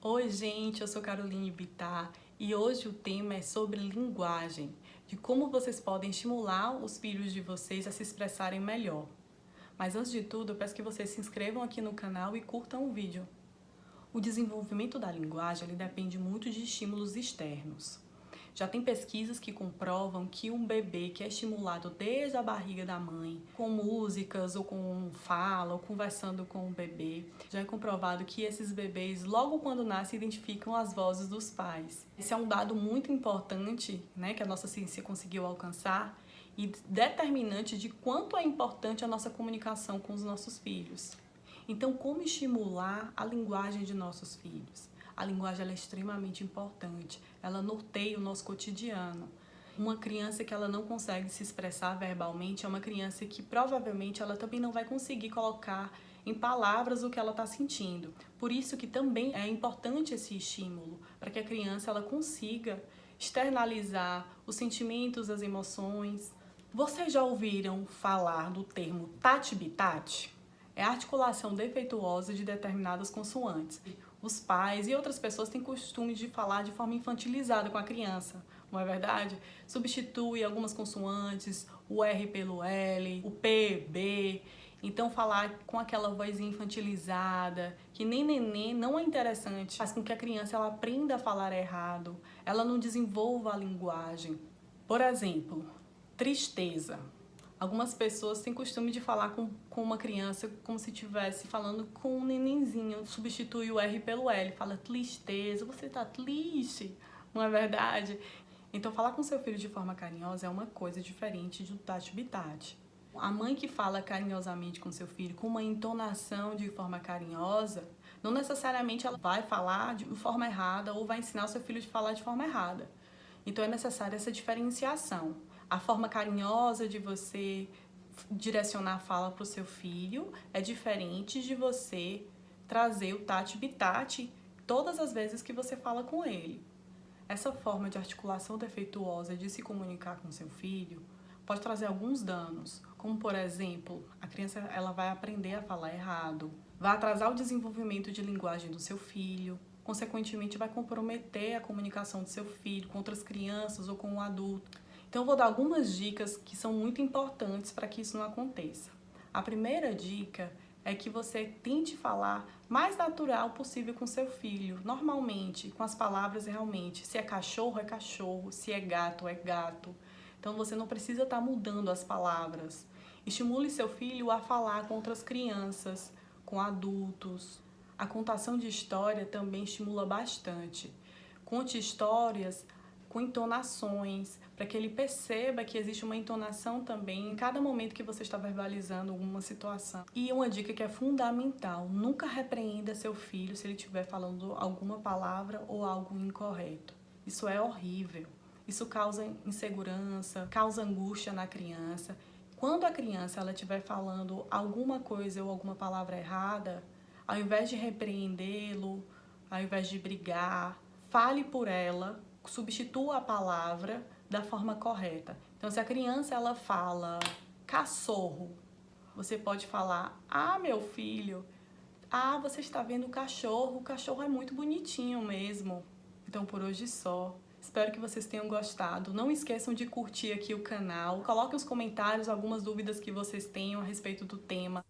Oi gente, eu sou Caroline Bittar e hoje o tema é sobre linguagem, de como vocês podem estimular os filhos de vocês a se expressarem melhor. Mas antes de tudo, eu peço que vocês se inscrevam aqui no canal e curtam o vídeo. O desenvolvimento da linguagem ele depende muito de estímulos externos. Já tem pesquisas que comprovam que um bebê que é estimulado desde a barriga da mãe, com músicas ou com fala ou conversando com o bebê, já é comprovado que esses bebês, logo quando nascem, identificam as vozes dos pais. Esse é um dado muito importante, né, que a nossa ciência conseguiu alcançar e determinante de quanto é importante a nossa comunicação com os nossos filhos. Então, como estimular a linguagem de nossos filhos? A linguagem ela é extremamente importante, ela norteia o nosso cotidiano. Uma criança que ela não consegue se expressar verbalmente é uma criança que provavelmente ela também não vai conseguir colocar em palavras o que ela está sentindo. Por isso que também é importante esse estímulo, para que a criança ela consiga externalizar os sentimentos, as emoções. Vocês já ouviram falar do termo tati-bitate? É a articulação defeituosa de determinadas consoantes. Os pais e outras pessoas têm costume de falar de forma infantilizada com a criança, não é verdade? Substitui algumas consoantes, o R pelo L, o P, B. Então falar com aquela vozinha infantilizada, que nem neném, não é interessante. Faz com que a criança ela aprenda a falar errado, ela não desenvolva a linguagem. Por exemplo, tristeza. Algumas pessoas têm costume de falar com uma criança como se estivesse falando com um nenenzinho. Substitui o R pelo L, fala tristeza, você tá triste, não é verdade? Então falar com seu filho de forma carinhosa é uma coisa diferente do tati-bitate. A mãe que fala carinhosamente com seu filho, com uma entonação de forma carinhosa, não necessariamente ela vai falar de forma errada ou vai ensinar o seu filho a falar de forma errada. Então é necessária essa diferenciação. A forma carinhosa de você direcionar a fala para o seu filho é diferente de você trazer o tati-bitate todas as vezes que você fala com ele. Essa forma de articulação defeituosa de se comunicar com seu filho pode trazer alguns danos, como por exemplo, a criança ela vai aprender a falar errado, vai atrasar o desenvolvimento de linguagem do seu filho, consequentemente vai comprometer a comunicação do seu filho com outras crianças ou com o adulto. Então eu vou dar algumas dicas que são muito importantes para que isso não aconteça. A primeira dica é que você tente falar mais natural possível com seu filho, normalmente, com as palavras realmente. Se é cachorro, se é gato, é gato. Então você não precisa estar mudando as palavras. Estimule seu filho a falar com outras crianças, com adultos. A contação de história também estimula bastante. Conte histórias com entonações, para que ele perceba que existe uma entonação também em cada momento que você está verbalizando alguma situação. E uma dica que é fundamental, nunca repreenda seu filho se ele estiver falando alguma palavra ou algo incorreto. Isso é horrível. Isso causa insegurança, causa angústia na criança. Quando a criança ela estiver falando alguma coisa ou alguma palavra errada, ao invés de repreendê-lo, ao invés de brigar, fale por ela, substitua a palavra da forma correta. Então, se a criança ela fala cachorro, você pode falar: ah, meu filho, ah, você está vendo o cachorro é muito bonitinho mesmo. Então, por hoje só. Espero que vocês tenham gostado. Não esqueçam de curtir aqui o canal. Coloquem nos comentários algumas dúvidas que vocês tenham a respeito do tema.